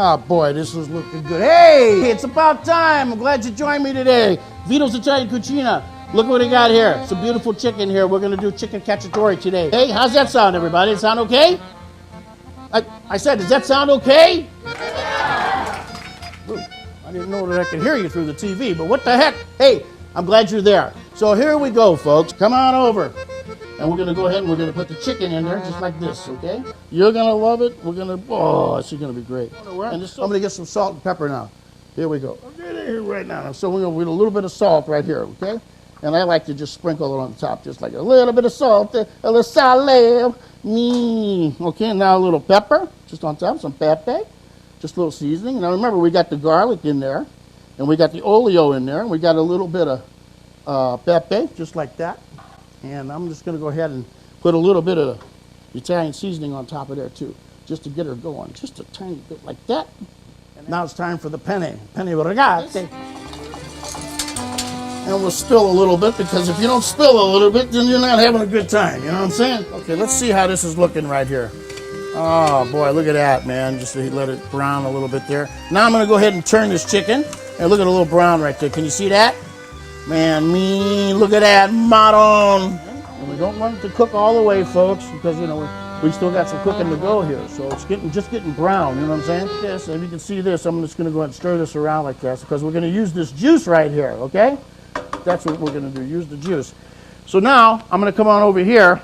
Ah, boy, this is looking good. Hey, it's about time. I'm glad you joined me today. Vito's Italian Cucina. Look what we got here. Some beautiful chicken here. We're going to do Chicken Cacciatore today. Hey, how's that sound, everybody? Does it sound okay? I said, does that sound okay? Ooh, I didn't know that I could hear you through the TV, but what the heck? Hey, I'm glad you're there. So here we go, folks. Come on over. And we're going to go ahead and we're going to put the chicken in there just like this, okay? You're going to love it. We're going to, oh, this is going to be great. And I'm going to get some salt and pepper now. Here we go. I'm getting it here right now. So we're going to put a little bit of salt right here, okay? And I like to just sprinkle it on the top, just like a little bit of salt, a little salt. Okay, now a little pepper, just on top, some pepe, just a little seasoning. Now remember, we got the garlic in there, and we got the olio in there, and we got a little bit of pepe, just like that. And I'm just going to go ahead and put a little bit of Italian seasoning on top of there too, just to get her going, just a tiny bit like that. And now it's time for the penne rigate. And we'll spill a little bit, because if you don't spill a little bit, then you're not having a good time, you know what I'm saying? Okay, let's see how this is looking right here. Oh boy, look at that, man. Just let it brown a little bit there. Now I'm going to go ahead and turn this chicken, and look at a little brown right there. Can you see that? Man, look at that, maron. And we don't want it to cook all the way, folks, because, you know, we still got some cooking to go here. So it's just getting brown, you know what I'm saying? Yes, and you can see this. I'm just going to go ahead and stir this around like this, because we're going to use this juice right here, okay? That's what we're going to do, use the juice. So now, I'm going to come on over here,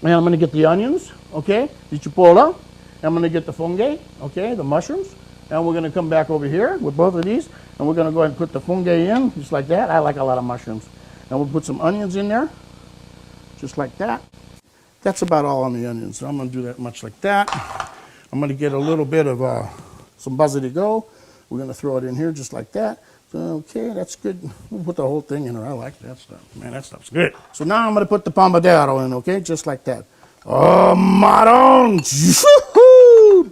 and I'm going to get the onions, okay, the cipolla. I'm going to get the fungi, okay, the mushrooms. And we're going to come back over here with both of these, and we're going to go ahead and put the fungi in, just like that. I like a lot of mushrooms. And we'll put some onions in there, just like that. That's about all on the onions, so I'm going to do that much like that. I'm going to get a little bit of some basilico. We're going to throw it in here just like that. Okay, that's good. We'll put the whole thing in there. I like that stuff. Man, that stuff's good. So now I'm going to put the pomodoro in, okay? Just like that. Oh, maron!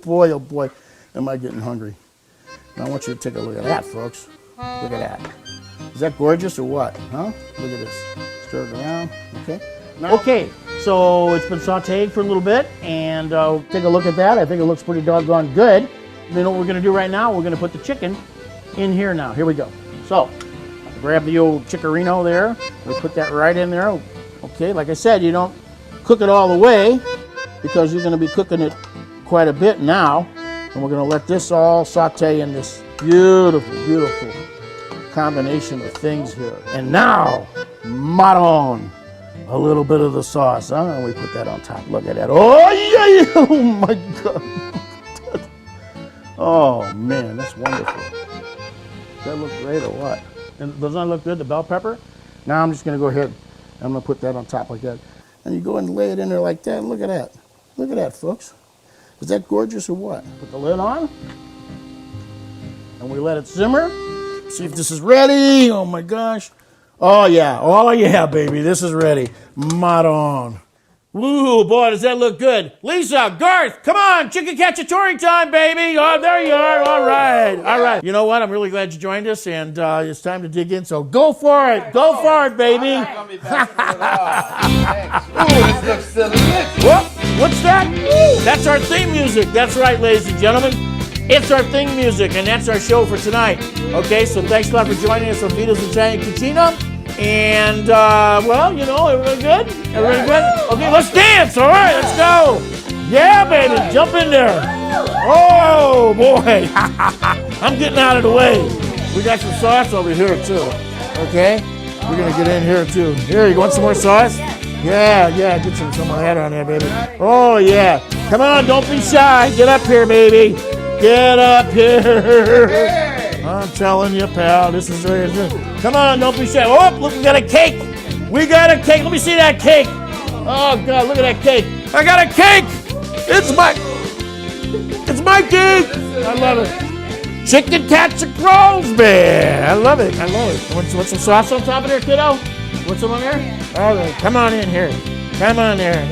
Boy, oh boy, am I getting hungry. Now I want you to take a look at that, folks. Look at that. Is that gorgeous or what? Huh? Look at this. Stir it around, okay? Now, okay, so it's been sauteed for a little bit, and take a look at that. I think it looks pretty doggone good. You know what we're going to do right now? We're going to put the chicken in here now. Here we go. So, grab the old chicharino there. We put that right in there. Okay, like I said, you don't cook it all the way, because you're going to be cooking it quite a bit now. And we're going to let this all saute in this beautiful, beautiful combination of things here. And now, maron. A little bit of the sauce, huh? And we put that on top. Look at that. Oh, yeah! Oh, my God. Oh, man, that's wonderful. Does that look great or what? And doesn't that look good, the bell pepper? Now I'm just going to go ahead and I'm going to put that on top like that. And you go and lay it in there like that. Look at that. Look at that, folks. Is that gorgeous or what? Put the lid on. And we let it simmer. See if this is ready. Oh, my gosh. Oh, yeah. Oh, yeah, baby. This is ready. Maron. Woo, boy, does that look good. Lisa, Garth, come on, Chicken Cacciatore time, baby. Oh, there you are. All right. All right. You know what? I'm really glad you joined us, and it's time to dig in, so go for it. Go for it, baby. Ooh, this looks delicious. What's that? That's our theme music. That's right, ladies and gentlemen. It's our theme music, and that's our show for tonight. Okay, so thanks a lot for joining us on Vito's Italian Cucina. And, well, you know, everybody good? Everybody good? Okay, let's dance, all right? Let's go. Yeah, baby, jump in there. Oh, boy. I'm getting out of the way. We got some sauce over here, too. Okay? We're going to get in here, too. Here, you want some more sauce? Yeah, get some of that on there, baby. Oh, yeah. Come on, don't be shy. Get up here, baby. Get up here. I'm telling you, pal, this is very good. Come on, don't be shy. Oh, look, we got a cake. We got a cake. Let me see that cake. Oh, God, look at that cake. I got a cake. It's my cake. I love it. Chicken Cacciatore, man. I love it. I love it. Want some sauce on top of there, kiddo? Want some on there? All right, come on in here. Come on there.